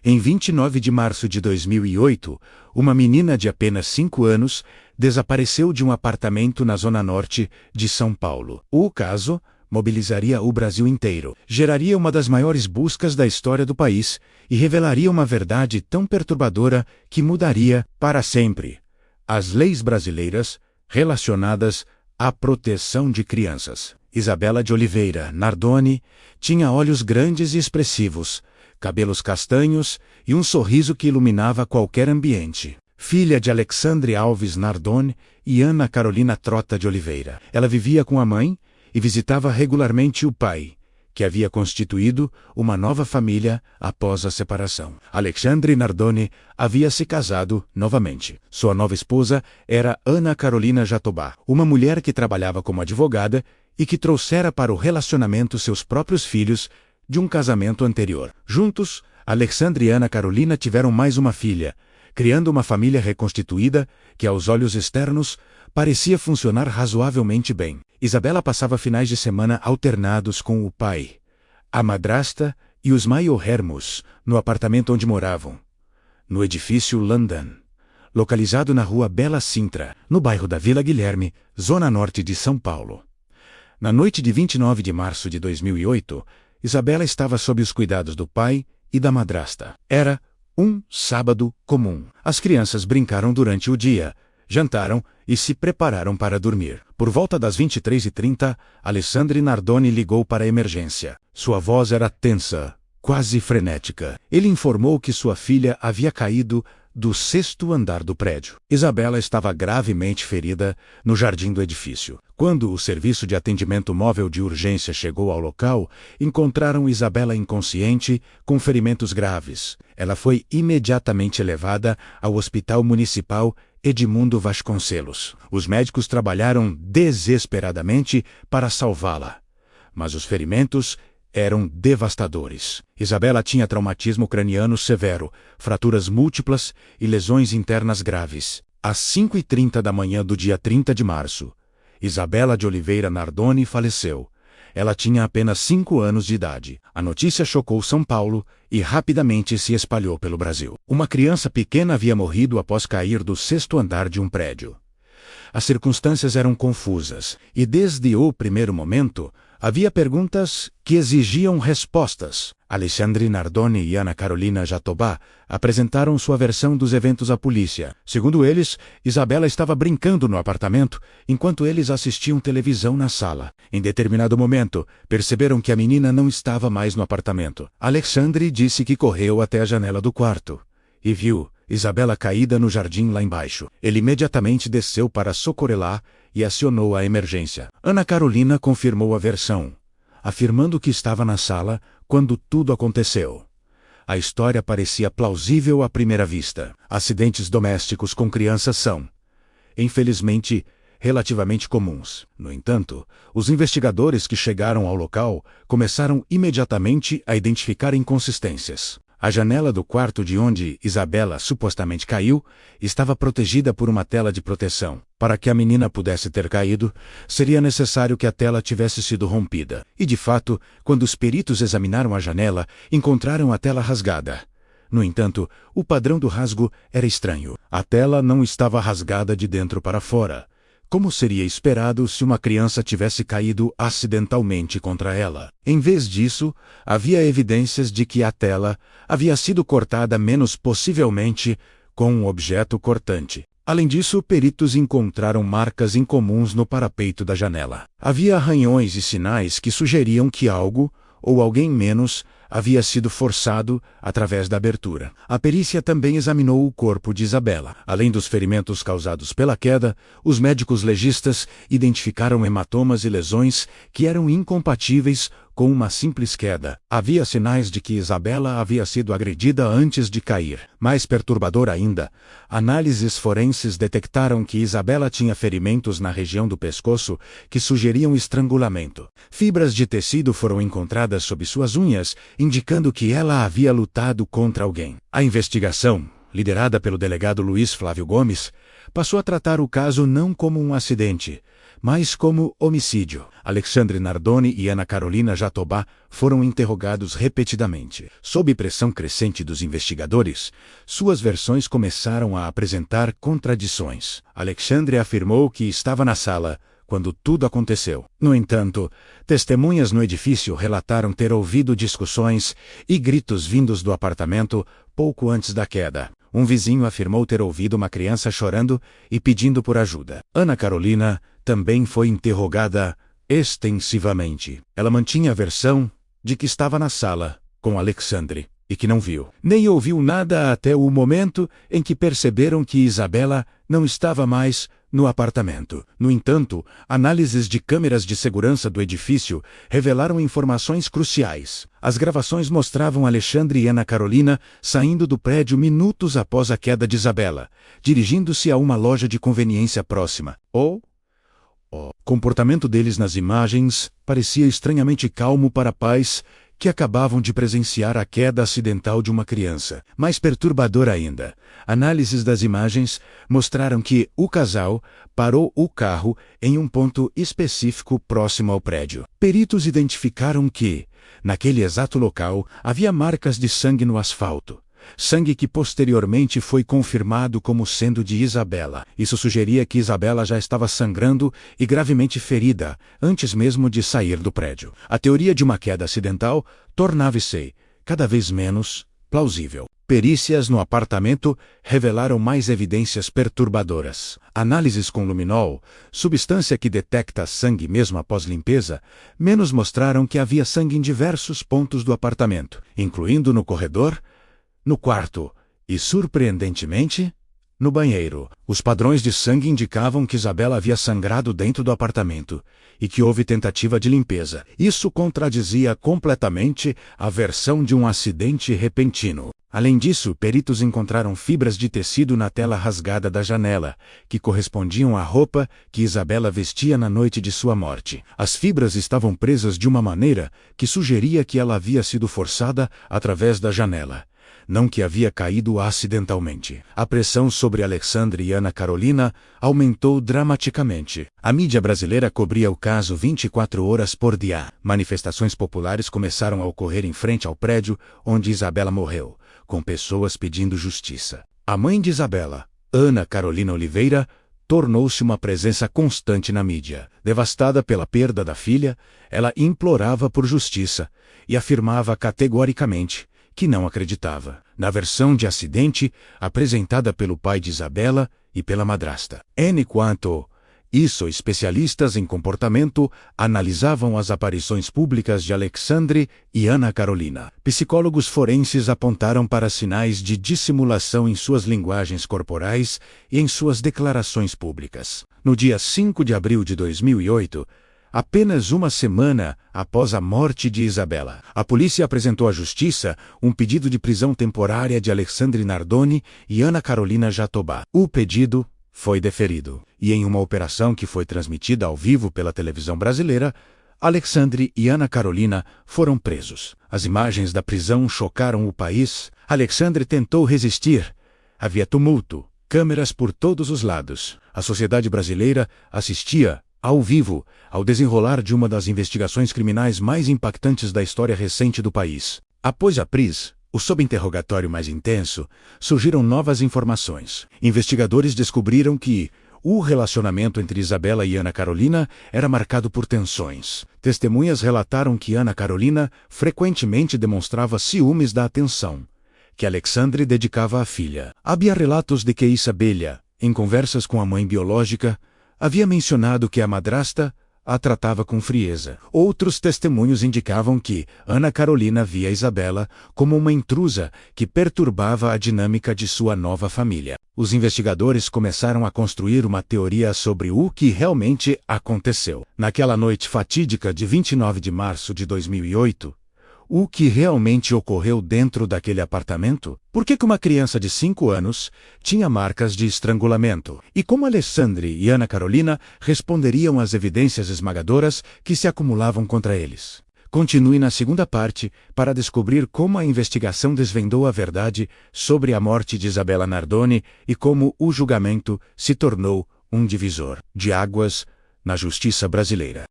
Em 29 de março de 2008, uma menina de apenas 5 anos desapareceu de um apartamento na zona norte de São Paulo. O caso mobilizaria o Brasil inteiro, geraria uma das maiores buscas da história do país e revelaria uma verdade tão perturbadora que mudaria para sempre as leis brasileiras relacionadas à proteção de crianças. Isabela de Oliveira Nardoni tinha olhos grandes e expressivos, cabelos castanhos e um sorriso que iluminava qualquer ambiente. Filha de Alexandre Alves Nardoni e Ana Carolina Trota de Oliveira. Ela vivia com a mãe e visitava regularmente o pai, que havia constituído uma nova família após a separação. Alexandre Nardoni havia se casado novamente. Sua nova esposa era Ana Carolina Jatobá, uma mulher que trabalhava como advogada e que trouxera para o relacionamento seus próprios filhos de um casamento anterior. Juntos, Alexandre e Ana Carolina tiveram mais uma filha, criando uma família reconstituída que, aos olhos externos, parecia funcionar razoavelmente bem. Isabela passava finais de semana alternados com o pai, a madrasta e os maio-hermos no apartamento onde moravam, no edifício London, localizado na rua Bela Sintra, no bairro da Vila Guilherme, zona norte de São Paulo. Na noite de 29 de março de 2008, Isabela estava sob os cuidados do pai e da madrasta. Era um sábado comum. As crianças brincaram durante o dia, jantaram e se prepararam para dormir. Por volta das 23h30, Alexandre Nardoni ligou para a emergência. Sua voz era tensa, quase frenética. Ele informou que sua filha havia caído do 6º andar do prédio. Isabela estava gravemente ferida no jardim do edifício. Quando o serviço de atendimento móvel de urgência chegou ao local, encontraram Isabela inconsciente, com ferimentos graves. Ela foi imediatamente levada ao Hospital Municipal Edmundo Vasconcelos. Os médicos trabalharam desesperadamente para salvá-la, mas os ferimentos eram devastadores. Isabela tinha traumatismo craniano severo, fraturas múltiplas e lesões internas graves. Às 5h30 da manhã do dia 30 de março, Isabela de Oliveira Nardoni faleceu. Ela tinha apenas 5 anos de idade. A notícia chocou São Paulo e rapidamente se espalhou pelo Brasil. Uma criança pequena havia morrido após cair do 6º andar de um prédio. As circunstâncias eram confusas e, desde o primeiro momento, havia perguntas que exigiam respostas. Alexandre Nardoni e Ana Carolina Jatobá apresentaram sua versão dos eventos à polícia. Segundo eles, Isabela estava brincando no apartamento enquanto eles assistiam televisão na sala. Em determinado momento, perceberam que a menina não estava mais no apartamento. Alexandre disse que correu até a janela do quarto e viu Isabela caída no jardim lá embaixo. Ele imediatamente desceu para socorrê-la e acionou a emergência. Ana Carolina confirmou a versão, afirmando que estava na sala quando tudo aconteceu. A história parecia plausível à primeira vista. Acidentes domésticos com crianças são, infelizmente, relativamente comuns. No entanto, os investigadores que chegaram ao local começaram imediatamente a identificar inconsistências. A janela do quarto de onde Isabela supostamente caiu estava protegida por uma tela de proteção. Para que a menina pudesse ter caído, seria necessário que a tela tivesse sido rompida. E, de fato, quando os peritos examinaram a janela, encontraram a tela rasgada. No entanto, o padrão do rasgo era estranho. A tela não estava rasgada de dentro para fora, como seria esperado se uma criança tivesse caído acidentalmente contra ela. Em vez disso, havia evidências de que a tela havia sido cortada menos possivelmente com um objeto cortante. Além disso, peritos encontraram marcas incomuns no parapeito da janela. Havia arranhões e sinais que sugeriam que algo, ou alguém menos, havia sido forçado através da abertura. A perícia também examinou o corpo de Isabela. Além dos ferimentos causados pela queda, os médicos legistas identificaram hematomas e lesões que eram incompatíveis com uma simples queda. Havia sinais de que Isabela havia sido agredida antes de cair. Mais perturbador ainda, análises forenses detectaram que Isabela tinha ferimentos na região do pescoço que sugeriam estrangulamento. Fibras de tecido foram encontradas sob suas unhas, indicando que ela havia lutado contra alguém. A investigação, liderada pelo delegado Luiz Flávio Gomes, passou a tratar o caso não como um acidente, mas como homicídio. Alexandre Nardoni e Ana Carolina Jatobá foram interrogados repetidamente. Sob pressão crescente dos investigadores, suas versões começaram a apresentar contradições. Alexandre afirmou que estava na sala quando tudo aconteceu. No entanto, testemunhas no edifício relataram ter ouvido discussões e gritos vindos do apartamento pouco antes da queda. Um vizinho afirmou ter ouvido uma criança chorando e pedindo por ajuda. Ana Carolina também foi interrogada extensivamente. Ela mantinha a versão de que estava na sala com Alexandre e que não viu, nem ouviu nada até o momento em que perceberam que Isabela não estava mais no apartamento. No entanto, análises de câmeras de segurança do edifício revelaram informações cruciais. As gravações mostravam Alexandre e Ana Carolina saindo do prédio minutos após a queda de Isabela, dirigindo-se a uma loja de conveniência próxima. O comportamento deles nas imagens parecia estranhamente calmo para pais que acabavam de presenciar a queda acidental de uma criança. Mais perturbador ainda, análises das imagens mostraram que o casal parou o carro em um ponto específico próximo ao prédio. Peritos identificaram que, naquele exato local, havia marcas de sangue no asfalto. Sangue que posteriormente foi confirmado como sendo de Isabela. Isso sugeria que Isabela já estava sangrando e gravemente ferida antes mesmo de sair do prédio. A teoria de uma queda acidental tornava-se cada vez menos plausível. Perícias no apartamento revelaram mais evidências perturbadoras. Análises com luminol, substância que detecta sangue mesmo após limpeza, menos mostraram que havia sangue em diversos pontos do apartamento, incluindo no corredor, no quarto e, surpreendentemente, no banheiro. Os padrões de sangue indicavam que Isabela havia sangrado dentro do apartamento e que houve tentativa de limpeza. Isso contradizia completamente a versão de um acidente repentino. Além disso, peritos encontraram fibras de tecido na tela rasgada da janela, que correspondiam à roupa que Isabela vestia na noite de sua morte. As fibras estavam presas de uma maneira que sugeria que ela havia sido forçada através da janela, não que havia caído acidentalmente. A pressão sobre Alexandre e Ana Carolina aumentou dramaticamente. A mídia brasileira cobria o caso 24 horas por dia. Manifestações populares começaram a ocorrer em frente ao prédio onde Isabela morreu, com pessoas pedindo justiça. A mãe de Isabela, Ana Carolina Oliveira, tornou-se uma presença constante na mídia. Devastada pela perda da filha, ela implorava por justiça e afirmava categoricamente que não acreditava na versão de acidente apresentada pelo pai de Isabela e pela madrasta. Quanto isso, especialistas em comportamento analisavam as aparições públicas de Alexandre e Ana Carolina. Psicólogos forenses apontaram para sinais de dissimulação em suas linguagens corporais e em suas declarações públicas. No dia 5 de abril de 2008, apenas uma semana após a morte de Isabela, a polícia apresentou à justiça um pedido de prisão temporária de Alexandre Nardoni e Ana Carolina Jatobá. O pedido foi deferido, e em uma operação que foi transmitida ao vivo pela televisão brasileira, Alexandre e Ana Carolina foram presos. As imagens da prisão chocaram o país. Alexandre tentou resistir. Havia tumulto, câmeras por todos os lados. A sociedade brasileira assistia ao vivo, ao desenrolar de uma das investigações criminais mais impactantes da história recente do país. Após a pris, o subinterrogatório mais intenso, surgiram novas informações. Investigadores descobriram que o relacionamento entre Isabela e Ana Carolina era marcado por tensões. Testemunhas relataram que Ana Carolina frequentemente demonstrava ciúmes da atenção que Alexandre dedicava à filha. Havia relatos de que Isabela, em conversas com a mãe biológica, havia mencionado que a madrasta a tratava com frieza. Outros testemunhos indicavam que Ana Carolina via Isabela como uma intrusa que perturbava a dinâmica de sua nova família. Os investigadores começaram a construir uma teoria sobre o que realmente aconteceu. Naquela noite fatídica de 29 de março de 2008, o que realmente ocorreu dentro daquele apartamento? Por que uma criança de 5 anos tinha marcas de estrangulamento? E como Alexandre e Ana Carolina responderiam às evidências esmagadoras que se acumulavam contra eles? Continue na segunda parte para descobrir como a investigação desvendou a verdade sobre a morte de Isabela Nardoni e como o julgamento se tornou um divisor de águas na justiça brasileira.